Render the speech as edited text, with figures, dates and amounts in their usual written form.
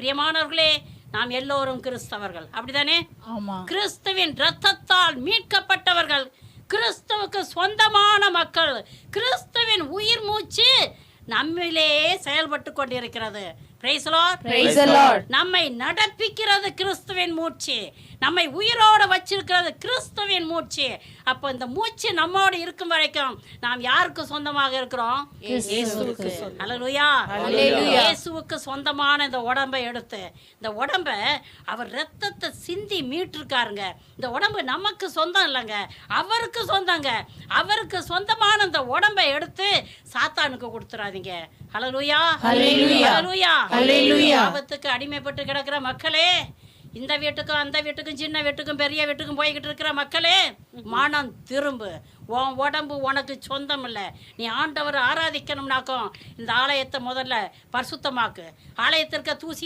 பிரியமானவர்களே, நாம் எல்லோரும் கிறிஸ்தவர்கள், அப்படிதானே? ஆமா. கிறிஸ்துவின் இரத்தத்தால் மீட்கப்பட்டவர்கள், கிறிஸ்துவுக்கு சொந்தமான மக்கள். கிறிஸ்துவின் உயிர் மூச்சு நம்மிலே செயல்பட்டு கொண்டிருக்கிறது. Praise the Lord. Praise the Lord. நம்மை நடப்பிக்கிறது கிறிஸ்துவின் மூச்சு, நம்மை உயிரோடு வச்சிருக்கிறது கிறிஸ்துவின் மூச்சு. அப்போ இந்த மூச்சு நம்மோடு இருக்கும் வரைக்கும் நாம் யாருக்கு சொந்தமாக இருக்கிறோம்? இயேசுவுக்கு. ஹல்லேலூயா. இயேசுவுக்கு சொந்தமான இந்த உடம்பை எடுத்து, இந்த உடம்பை அவர் இரத்தத்தை சிந்தி மீட்டிருக்காருங்க. இந்த உடம்பு நமக்கு சொந்தம் இல்லைங்க, அவருக்கு சொந்தங்க. அவருக்கு சொந்தமான இந்த உடம்பை எடுத்து சாத்தானுக்கு கொடுத்துறாதீங்க. ஹல்லேலூயா. ஹல்லேலூயா. ஹல்லேலூயா. பாவத்துக்கு அடிமைப்பட்டு கிடக்கிற மக்களே, இந்த வீட்டுக்கும் அந்த வீட்டுக்கும் சின்ன வீட்டுக்கும் பெரிய வீட்டுக்கும் போய்கிட்டு இருக்கிற மக்களே, மனம் திரும்பு. உன் உடம்பு உனக்கு சொந்தம் இல்லை. நீ ஆண்டவர் ஆராதிக்கணும்னாக்கும் இந்த ஆலயத்தை முதல்ல பரிசுத்தமாக்கு. ஆலயத்திற்கு தூசி